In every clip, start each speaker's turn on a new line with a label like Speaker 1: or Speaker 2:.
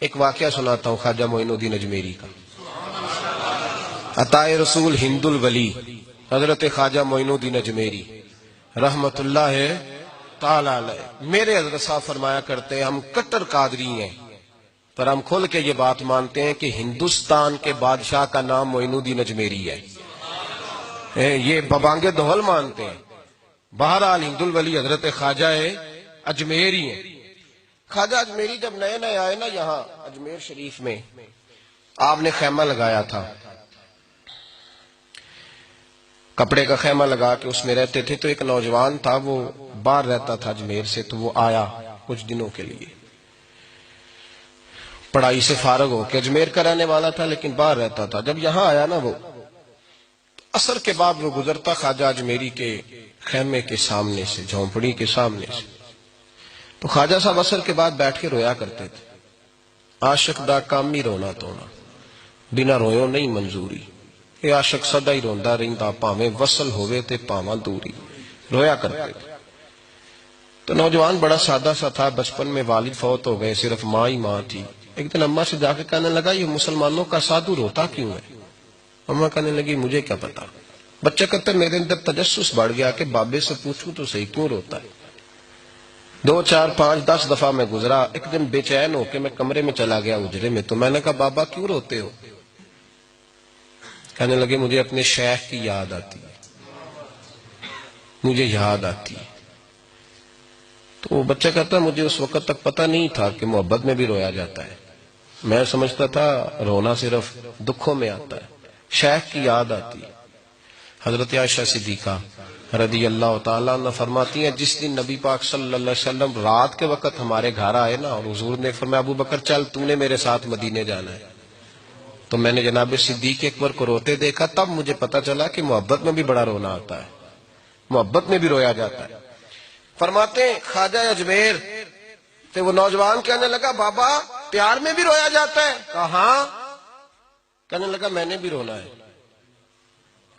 Speaker 1: ایک واقعہ سناتا ہوں خواجہ معین الدین اجمیری کا. عطائے رسول ہند الولی حضرت خواجہ معین الدین اجمیری رحمت اللہ تعالی علیہ. میرے حضرت صاحب فرمایا کرتے ہیں ہم کٹر قادری ہیں، پر ہم کھل کے یہ بات مانتے ہیں کہ ہندوستان کے بادشاہ کا نام معین الدین اجمیری ہے. یہ ببانگے دہل مانتے ہیں. بہرحال ہند الولی حضرت خواجہ اجمیری ہیں. خواجہ اجمیری جب نئے نئے آئے نا یہاں اجمیر شریف میں، آپ نے خیمہ لگایا تھا، کپڑے کا خیمہ لگا کے اس میں رہتے تھے. تو ایک نوجوان تھا، وہ باہر رہتا تھا اجمیر سے، تو وہ آیا کچھ دنوں کے لیے. پڑھائی سے فارغ ہو کے اجمیر کا رہنے والا تھا لیکن باہر رہتا تھا. جب یہاں آیا نا، وہ عصر کے بعد وہ گزرتا خواجہ اجمیری کے خیمے کے سامنے سے، جھونپڑی کے سامنے سے. تو خواجہ صاحب عصر کے بعد بیٹھ کے رویا کرتے تھے. عاشق دا کام ہی رونا تونا، بنا رویوں نہیں منظوری. اے عاشق سدا ہی روندا رہندا، پاویں وصل ہوئے تے پاواں دوری. رویا کرتے تھے. تو نوجوان بڑا سادہ سا تھا. بچپن میں والد فوت ہو گئے، صرف ماں ہی ماں تھی. ایک دن اماں سے جا کے کہنے لگا یہ مسلمانوں کا سادھو روتا کیوں ہے؟ اماں کہنے لگی مجھے کیا پتا. بچہ کہتا میرے اندر تجسس بڑھ گیا کہ بابے سے پوچھوں تو صحیح کیوں روتا ہے. 2 4 5 10 دفعہ میں گزرا. ایک دن بے چین ہو کے میں کمرے میں چلا گیا اجرے میں. تو میں نے کہا بابا کیوں روتے ہو؟ کہنے لگے مجھے اپنے شیخ کی یاد آتی ہے، مجھے یاد آتی ہے. تو بچہ کہتا مجھے اس وقت تک پتہ نہیں تھا کہ محبت میں بھی رویا جاتا ہے. میں سمجھتا تھا رونا صرف دکھوں میں آتا ہے. شیخ کی یاد آتی ہے. حضرت عائشہ صدیقہ رضی اللہ تعالیٰ عنہ فرماتی ہیں جس دن نبی پاک صلی اللہ علیہ وسلم رات کے وقت ہمارے گھر آئے نا، اور حضور نے فرمایا ابو بکر چل تو نے میرے ساتھ مدینے جانا ہے، تو میں نے جناب صدیق اکبر کو روتے دیکھا. تب مجھے پتا چلا کہ محبت میں بھی بڑا رونا آتا ہے، محبت میں بھی رویا جاتا ہے. فرماتے ہیں خواجہ اجمیر تو وہ نوجوان کہنے لگا بابا پیار میں بھی رویا جاتا ہے؟ کہا ہاں. کہنے لگا میں نے بھی رونا ہے.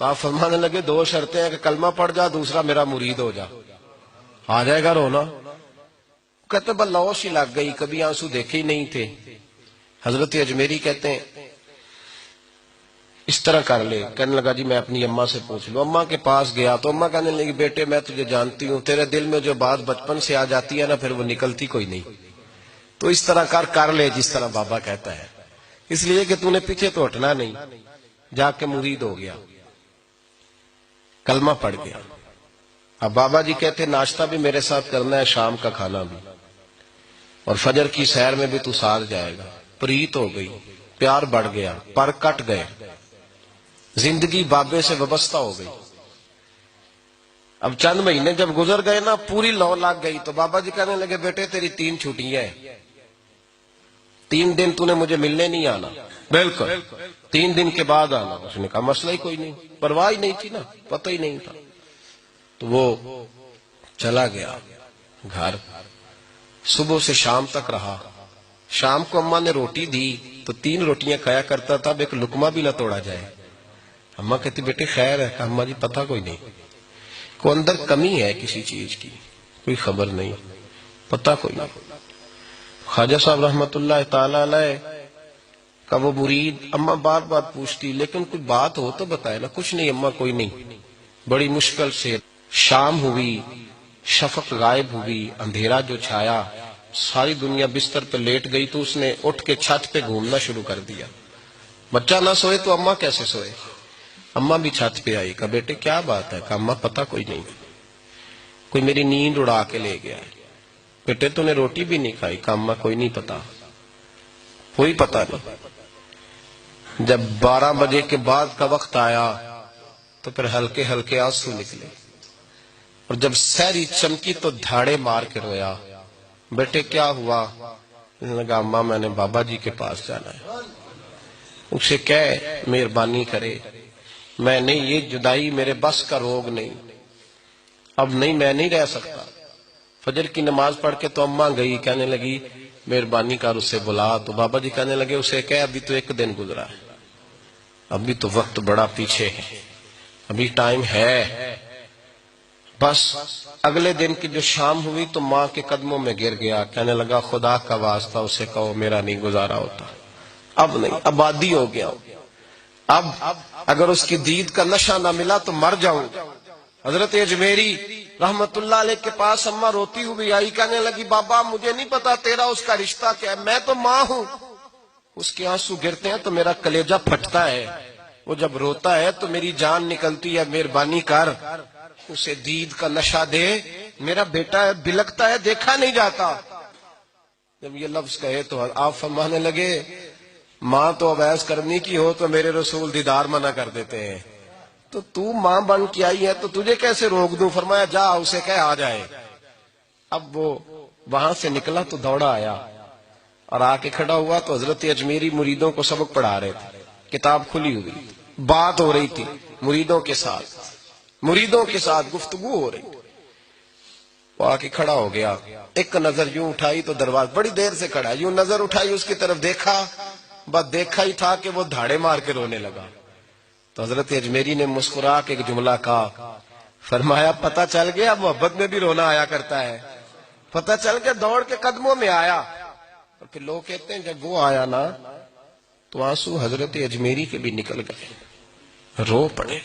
Speaker 1: تو آپ فرمانے لگے 2 شرطیں ہیں کہ کلمہ پڑھ جا، دوسرا میرا مرید ہو جا، آ جائے گا رونا. کہتے بلوش ہی لگ گئی، کبھی آنسو دیکھے ہی نہیں تھے. حضرت اجمیری کہتے ہیں اس طرح کر لے. کہنے لگا جی میں اپنی اماں سے پوچھ لوں. اماں کے پاس گیا تو اماں کہنے لگی بیٹے میں تجھے جانتی ہوں، تیرے دل میں جو بات بچپن سے آ جاتی ہے نا پھر وہ نکلتی کوئی نہیں. تو اس طرح کر لے جس طرح بابا کہتا ہے، اس لیے کہ تو نے پیچھے تو ہٹنا نہیں. جا کے مرید ہو گیا، کلمہ پڑھ گیا. اب بابا جی کہتے ناشتہ بھی میرے ساتھ کرنا ہے، شام کا کھانا بھی، اور فجر کی سیر میں بھی تو ساتھ جائے گا. پریت ہو گئی، پیار بڑھ گیا، پر کٹ گئے، زندگی بابے سے وابستہ ہو گئی. اب چند مہینے جب گزر گئے نا پوری لو لگ گئی. تو بابا جی کہنے لگے بیٹے تیری 3 چھٹیاں ہیں، 3 دن تو نے مجھے ملنے نہیں آنا. بالکل 3 دن کے بعد آنا. اس نے کہا مسئلہ ہی کوئی نہیں، پرواہ ہی نہیں تھی نا، پتہ ہی نہیں تھا. تو وہ چلا گیا گھر. صبح سے شام تک رہا. شام کو اماں نے روٹی دی تو 3 روٹیاں کھایا کرتا تھا، اب ایک لقمہ بھی نہ توڑا جائے. اماں کہتی بیٹے خیر ہے؟ اماں جی پتہ کوئی نہیں، کوئی اندر کمی ہے کسی چیز کی، کوئی خبر نہیں، پتہ کوئی نہیں. خواجہ صاحب رحمت اللہ تعالی علیہ کا وہ مرید اماں بار بار پوچھتی لیکن کوئی بات ہو تو بتائے نا. کچھ نہیں اماں کوئی نہیں. بڑی مشکل سے شام ہوئی، شفق غائب ہوئی، اندھیرا جو چھایا، ساری دنیا بستر پہ لیٹ گئی. تو اس نے اٹھ کے چھت پہ گھومنا شروع کر دیا. بچہ نہ سوئے تو اماں کیسے سوئے؟ اماں بھی چھت پہ آئی. کہا بیٹے کیا بات ہے؟ کہا اماں پتہ کوئی نہیں، کوئی میری نیند اڑا کے لے گیا ہے. بیٹے تو نے روٹی بھی نہیں کھائی؟ کہا اماں کوئی نہیں پتا، کوئی پتہ نہیں. جب 12 بجے کے بعد کا وقت آیا تو پھر ہلکے ہلکے آنسو نکلے، اور جب سحری چمکی تو دھاڑے مار کے رویا. بیٹے کیا ہوا؟ لگا اماں میں نے بابا جی کے پاس جانا ہے، اسے کہے مہربانی کرے، میں نہیں، یہ جدائی میرے بس کا روگ نہیں، اب نہیں میں نہیں رہ سکتا. فجر کی نماز پڑھ کے تو اماں گئی، کہنے لگی مہربانی کر اسے بلا. تو بابا جی کہنے لگے اسے کہے ابھی تو 1 دن گزرا ہے، ابھی تو وقت بڑا پیچھے ہے، ابھی ٹائم ہے. بس اگلے دن کی جو شام ہوئی تو ماں کے قدموں میں گر گیا، کہنے لگا خدا کا واسطہ اسے کہو میرا نہیں گزارا ہوتا، اب نہیں، آبادی ہو گیا، اب اگر اس کی دید کا نشہ نہ ملا تو مر جاؤں۔ حضرت اجمیری رحمت اللہ علیہ کے پاس اماں روتی ہوئی آئی، کہنے لگی بابا مجھے نہیں پتا تیرا اس کا رشتہ کیا ہے، میں تو ماں ہوں۔ اس کے آنسو گرتے ہیں تو میرا کلیجہ پھٹتا ہے، وہ جب روتا ہے تو میری جان نکلتی ہے، مہربانی کر اسے دید کا نشہ دے، میرا بیٹا ہے بلکتا ہے دیکھا نہیں جاتا۔ جب یہ لفظ کہے تو آپ فرمانے لگے ماں تو اب ایس کرنی کی ہو تو میرے رسول دیدار منع کر دیتے ہیں، تو ماں بن کے آئی ہے تو تجھے کیسے روک دوں؟ فرمایا جا اسے کہہ آ جائے۔ اب وہ وہاں سے نکلا تو دوڑا آیا اور آ کے کھڑا ہوا تو حضرت اجمیری مریدوں کو سبق پڑھا رہے تھے، کتاب کھلی ہوئی، بات ہو رہی تھی مریدوں کے ساتھ گفتگو ہو رہی۔ وہ آ کے کھڑا ہو گیا، ایک نظر یوں اٹھائی تو دروازہ، بڑی دیر سے کھڑا، یوں نظر اٹھائی اس کی طرف دیکھا، بس دیکھا ہی تھا کہ وہ دھاڑے مار کے رونے لگا۔ تو حضرت اجمیری نے مسکرا کے ایک جملہ کہا، فرمایا پتہ چل گیا محبت میں بھی رونا آیا کرتا ہے، پتہ چل کے دوڑ کے قدموں میں آیا۔ اور پھر لوگ کہتے ہیں جب وہ آیا نا تو آنسو حضرت اجمیری کے بھی نکل گئے، رو پڑے،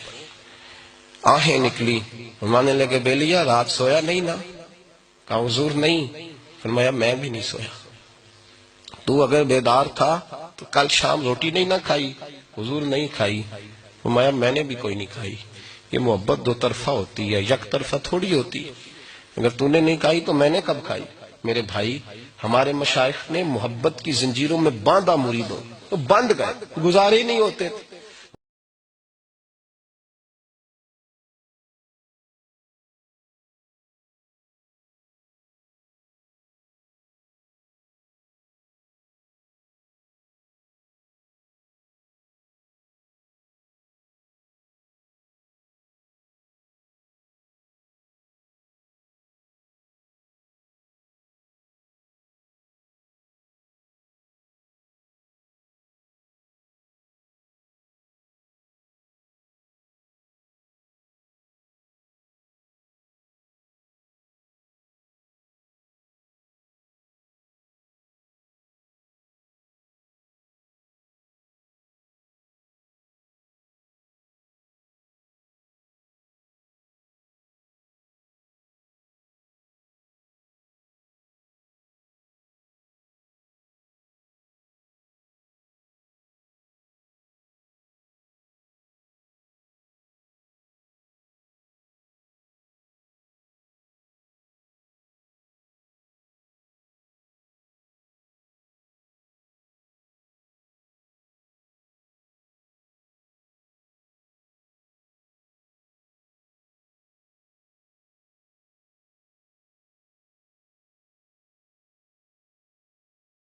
Speaker 1: آہیں نکلی۔ فرمانے لگے بیلیا رات سویا نہیں نا؟ کہا حضور نہیں۔ فرمایا میں بھی نہیں سویا، تو اگر بیدار تھا تو کل شام روٹی نہیں نہ کھائی؟ حضور نہیں کھائی۔ فرمایا میں نے بھی کوئی نہیں کھائی۔ یہ محبت دو طرفہ ہوتی ہے، یک طرفہ تھوڑی ہوتی ہے، اگر تو نے نہیں کھائی تو میں نے کب کھائی؟ میرے بھائی ہمارے مشائخ نے محبت کی زنجیروں میں باندھا مریدوں، تو بند گئے، گزارے ہی نہیں ہوتے تھے۔